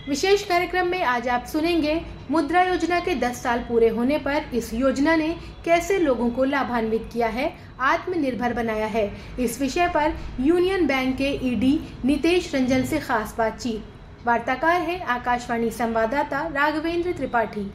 विशेष कार्यक्रम में आज आप सुनेंगे मुद्रा योजना के 10 साल पूरे होने पर इस योजना ने कैसे लोगों को लाभान्वित किया है, आत्मनिर्भर बनाया है। इस विषय पर यूनियन बैंक के ईडी नितेश रंजन से खास बातचीत। वार्ताकार है आकाशवाणी संवाददाता राघवेंद्र त्रिपाठी।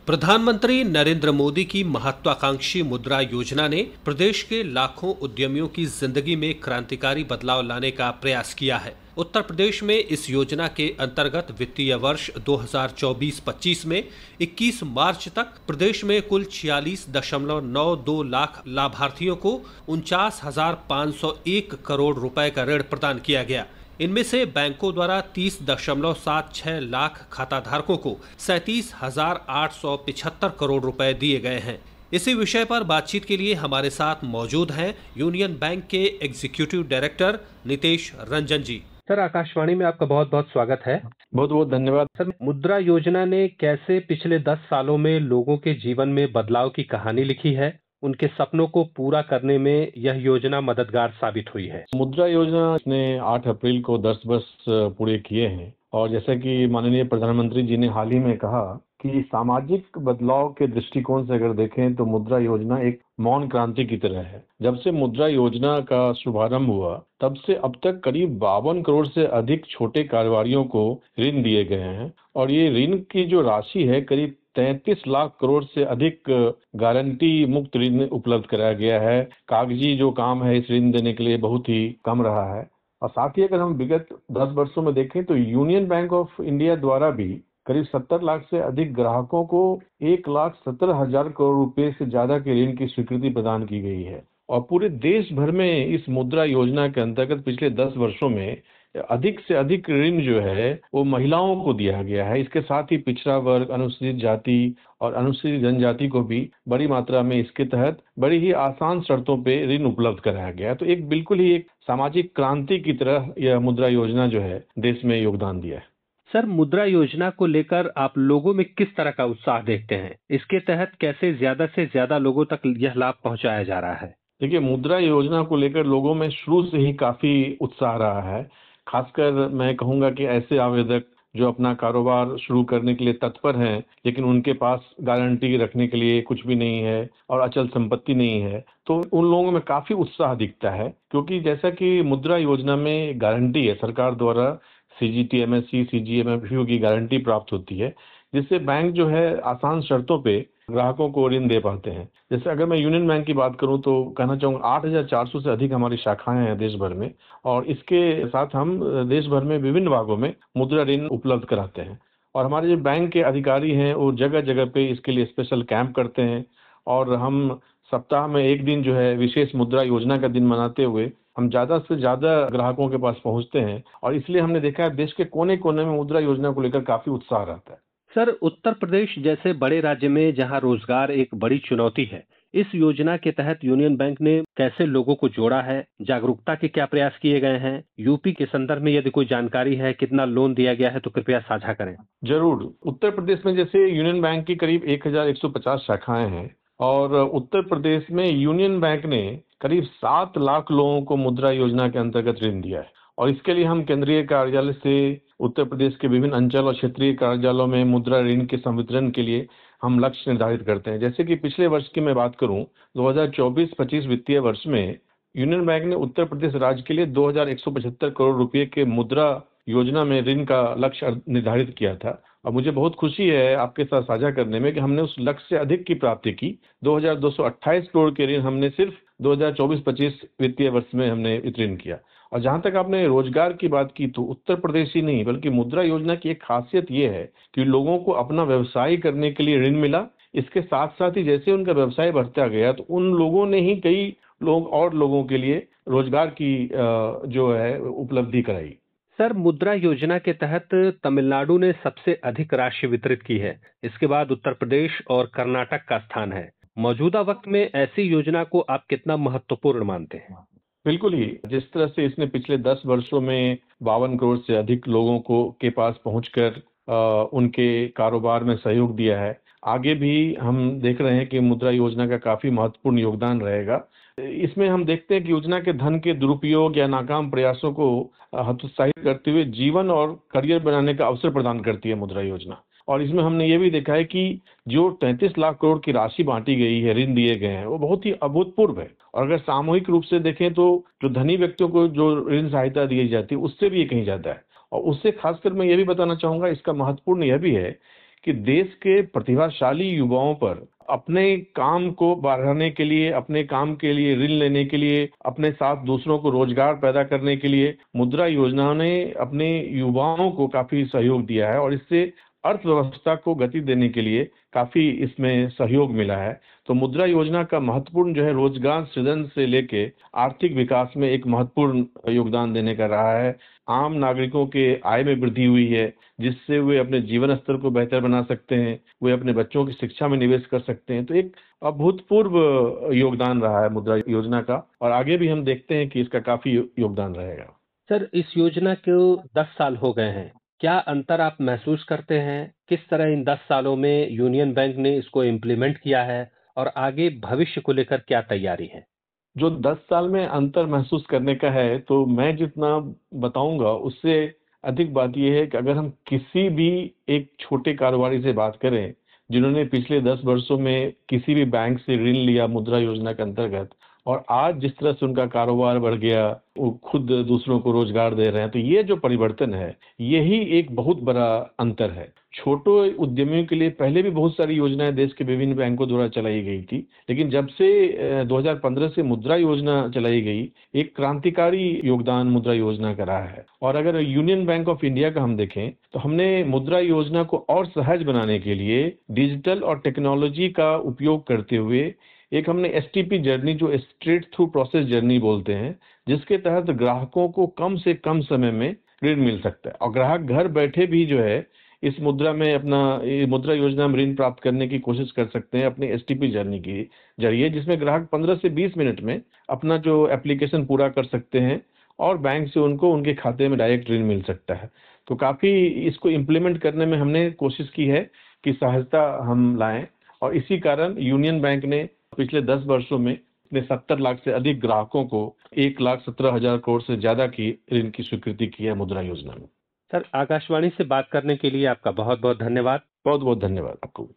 प्रधानमंत्री नरेंद्र मोदी की महत्वाकांक्षी मुद्रा योजना ने प्रदेश के लाखों उद्यमियों की जिंदगी में क्रांतिकारी बदलाव लाने का प्रयास किया है। उत्तर प्रदेश में इस योजना के अंतर्गत वित्तीय वर्ष 2024-25 में 21 मार्च तक प्रदेश में कुल 46.92 लाख लाभार्थियों को 49,501 करोड़ रुपए का ऋण प्रदान किया गया। इनमें से बैंकों द्वारा 30.76 लाख खाता धारकों को 37,875 करोड़ रुपए दिए गए हैं। इसी विषय पर बातचीत के लिए हमारे साथ मौजूद हैं यूनियन बैंक के एग्जीक्यूटिव डायरेक्टर नितेश रंजन जी। सर, आकाशवाणी में आपका बहुत बहुत स्वागत है। बहुत बहुत धन्यवाद। सर, मुद्रा योजना ने कैसे पिछले 10 सालों में लोगों के जीवन में बदलाव की कहानी लिखी है, उनके सपनों को पूरा करने में यह योजना मददगार साबित हुई है। मुद्रा योजना ने 8 अप्रैल को 10 वर्ष पूरे किए हैं और जैसा कि माननीय प्रधानमंत्री जी ने हाल ही में कहा कि सामाजिक बदलाव के दृष्टिकोण से अगर देखें तो मुद्रा योजना एक मौन क्रांति की तरह है। जब से मुद्रा योजना का शुभारंभ हुआ तब से अब तक करीब 52 करोड़ से अधिक छोटे कारोबारियों को ऋण दिए गए हैं और ये ऋण की जो राशि है करीब 33 लाख करोड़ से अधिक गारंटी मुक्त ऋण उपलब्ध कराया गया है। कागजी जो काम है इस ऋण देने के लिए बहुत ही कम रहा है और साथ ही अगर हम विगत 10 वर्षों में देखें तो यूनियन बैंक ऑफ इंडिया द्वारा भी करीब 70 लाख से अधिक ग्राहकों को 1,17,000 करोड़ रुपए से ज्यादा के ऋण की स्वीकृति प्रदान की गई है और पूरे देश भर में इस मुद्रा योजना के अंतर्गत पिछले 10 वर्षों में अधिक से अधिक ऋण जो है वो महिलाओं को दिया गया है। इसके साथ ही पिछड़ा वर्ग, अनुसूचित जाति और अनुसूचित जनजाति को भी बड़ी मात्रा में इसके तहत बड़ी ही आसान शर्तों पे ऋण उपलब्ध कराया गया। तो एक बिल्कुल ही एक सामाजिक क्रांति की तरह यह मुद्रा योजना जो है देश में योगदान दिया है। सर, मुद्रा योजना को लेकर आप लोगों में किस तरह का उत्साह देखते हैं? इसके तहत कैसे ज्यादा से ज्यादा लोगों तक यह लाभ पहुंचाया जा रहा है? देखिए, मुद्रा योजना को लेकर लोगों में शुरू से ही काफी उत्साह रहा है। खासकर मैं कहूंगा कि ऐसे आवेदक जो अपना कारोबार शुरू करने के लिए तत्पर हैं लेकिन उनके पास गारंटी रखने के लिए कुछ भी नहीं है और अचल संपत्ति नहीं है, तो उन लोगों में काफी उत्साह दिखता है क्योंकि जैसा कि मुद्रा योजना में गारंटी है, सरकार द्वारा CGTMSE, CGFMU की गारंटी प्राप्त होती है जिससे बैंक जो है आसान शर्तों पे ग्राहकों को ऋण दे पाते हैं। जैसे अगर मैं यूनियन बैंक की बात करूं तो कहना चाहूंगा 8,400 से अधिक हमारी शाखाएं हैं देश भर में और इसके साथ हम देश भर में विभिन्न भागों में मुद्रा ऋण उपलब्ध कराते हैं और हमारे जो बैंक के अधिकारी हैं वो जगह जगह पे इसके लिए स्पेशल कैंप करते हैं और हम सप्ताह में एक दिन जो है विशेष मुद्रा योजना का दिन मनाते हुए हम ज्यादा से ज्यादा ग्राहकों के पास पहुंचते हैं और इसलिए हमने देखा है देश के कोने कोने में मुद्रा योजना को लेकर काफी उत्साह रहता है। सर, उत्तर प्रदेश जैसे बड़े राज्य में जहां रोजगार एक बड़ी चुनौती है, इस योजना के तहत यूनियन बैंक ने कैसे लोगों को जोड़ा है, जागरूकता के क्या प्रयास किए गए हैं? यूपी के संदर्भ में यदि कोई जानकारी है, कितना लोन दिया गया है तो कृपया साझा करें। जरूर। उत्तर प्रदेश में जैसे यूनियन बैंक की करीब 1,150 शाखाएं हैं और उत्तर प्रदेश में यूनियन बैंक ने करीब 7 लाख लोगों को मुद्रा योजना के अंतर्गत ऋण दिया है और इसके लिए हम केंद्रीय कार्यालय से उत्तर प्रदेश के विभिन्न अंचल और क्षेत्रीय कार्यालयों में मुद्रा ऋण के संवितरण के लिए हम लक्ष्य निर्धारित करते हैं। जैसे कि पिछले वर्ष की मैं बात करूं 2024-25 वित्तीय वर्ष में यूनियन बैंक ने उत्तर प्रदेश राज्य के लिए 2,175 करोड़ रुपए के मुद्रा योजना में ऋण का लक्ष्य निर्धारित किया था और मुझे बहुत खुशी है आपके साथ साझा करने में कि हमने उस लक्ष्य से अधिक की प्राप्ति की। 2,228 करोड़ के ऋण हमने सिर्फ 2024-25 वित्तीय वर्ष में हमने वितरण किया। और जहां तक आपने रोजगार की बात की तो उत्तर प्रदेश ही नहीं बल्कि मुद्रा योजना की एक खासियत ये है कि लोगों को अपना व्यवसाय करने के लिए ऋण मिला। इसके साथ साथ ही जैसे उनका व्यवसाय बढ़ता गया तो उन लोगों ने ही कई लोग और लोगों के लिए रोजगार की जो है उपलब्धि कराई। सर, मुद्रा योजना के तहत तमिलनाडु ने सबसे अधिक राशि वितरित की है। इसके बाद उत्तर प्रदेश और कर्नाटक का स्थान है। मौजूदा वक्त में ऐसी योजना को आप कितना महत्वपूर्ण मानते हैं? बिल्कुल ही। जिस तरह से इसने पिछले 10 वर्षों में 52 करोड़ से अधिक लोगों को के पास पहुंचकर उनके कारोबार में सहयोग दिया है, आगे भी हम देख रहे हैं कि मुद्रा योजना का काफी महत्वपूर्ण योगदान रहेगा। इसमें हम देखते हैं कि योजना के धन के दुरुपयोग या नाकाम प्रयासों को हतोत्साहित करते हुए जीवन और करियर बनाने का अवसर प्रदान करती है मुद्रा योजना। और इसमें हमने ये भी देखा है कि जो 33 लाख करोड़ की राशि बांटी गई है, ऋण दिए गए हैं, वो बहुत ही अभूतपूर्व है। और अगर सामूहिक रूप से देखें तो जो धनी व्यक्तियों को जो ऋण सहायता दी जाती है उससे भी ये कहीं ज्यादा है। और उससे खासकर मैं ये भी बताना चाहूंगा, इसका महत्वपूर्ण यह भी है कि देश के प्रतिभाशाली युवाओं पर अपने काम को बढ़ाने के लिए, अपने काम के लिए ऋण लेने के लिए, अपने साथ दूसरों को रोजगार पैदा करने के लिए मुद्रा योजना ने अपने युवाओं को काफी सहयोग दिया है और इससे अर्थव्यवस्था को गति देने के लिए काफी इसमें सहयोग मिला है। तो मुद्रा योजना का महत्वपूर्ण जो है रोजगार सृजन से लेके आर्थिक विकास में एक महत्वपूर्ण योगदान देने का रहा है। आम नागरिकों के आय में वृद्धि हुई है, जिससे वे अपने जीवन स्तर को बेहतर बना सकते हैं, वे अपने बच्चों की शिक्षा में निवेश कर सकते हैं। तो एक अभूतपूर्व योगदान रहा है मुद्रा योजना का और आगे भी हम देखते हैं कि इसका काफी योगदान रहेगा। सर, इस योजना को 10 साल हो गए हैं, क्या अंतर आप महसूस करते हैं? किस तरह इन 10 सालों में यूनियन बैंक ने इसको इम्प्लीमेंट किया है और आगे भविष्य को लेकर क्या तैयारी है? जो 10 साल में अंतर महसूस करने का है तो मैं जितना बताऊंगा उससे अधिक बात यह है कि अगर हम किसी भी एक छोटे कारोबारी से बात करें जिन्होंने पिछले 10 वर्षों में किसी भी बैंक से ऋण लिया मुद्रा योजना के अंतर्गत और आज जिस तरह से उनका कारोबार बढ़ गया, वो खुद दूसरों को रोजगार दे रहे हैं, तो ये जो परिवर्तन है यही एक बहुत बड़ा अंतर है। छोटे उद्यमियों के लिए पहले भी बहुत सारी योजनाएं देश के विभिन्न बैंकों द्वारा चलाई गई थी, लेकिन जब से 2015 से मुद्रा योजना चलाई गई, एक क्रांतिकारी योगदान मुद्रा योजना का रहा है। और अगर यूनियन बैंक ऑफ इंडिया का हम देखें तो हमने मुद्रा योजना को और सहज बनाने के लिए डिजिटल और टेक्नोलॉजी का उपयोग करते हुए एक हमने एसटीपी जर्नी, जो स्ट्रेट थ्रू प्रोसेस जर्नी बोलते हैं, जिसके तहत ग्राहकों को कम से कम समय में ऋण मिल सकता है और ग्राहक घर बैठे भी जो है इस मुद्रा में अपना मुद्रा योजना में ऋण प्राप्त करने की कोशिश कर सकते हैं अपने एसटीपी जर्नी के जरिए, जिसमें ग्राहक 15 से 20 मिनट में अपना जो एप्लीकेशन पूरा कर सकते हैं और बैंक से उनको उनके खाते में डायरेक्ट ऋण मिल सकता है। तो काफी इसको इम्प्लीमेंट करने में हमने कोशिश की है कि सहजता हम लाएं और इसी कारण यूनियन बैंक ने पिछले 10 वर्षों में अपने 70 लाख से अधिक ग्राहकों को 1,17,000 करोड़ से ज्यादा की ऋण की स्वीकृति की है मुद्रा योजना में। सर, आकाशवाणी से बात करने के लिए आपका बहुत बहुत धन्यवाद। बहुत बहुत धन्यवाद आपको।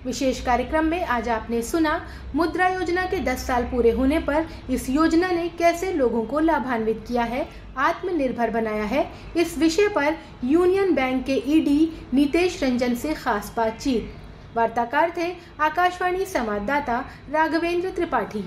विशेष कार्यक्रम में आज आपने सुना मुद्रा योजना के 10 साल पूरे होने पर इस योजना ने कैसे लोगों को लाभान्वित किया है, आत्मनिर्भर बनाया है। इस विषय पर यूनियन बैंक के ईडी नितेश रंजन से खास बातचीत। वार्ताकार थे आकाशवाणी संवाददाता राघवेंद्र त्रिपाठी।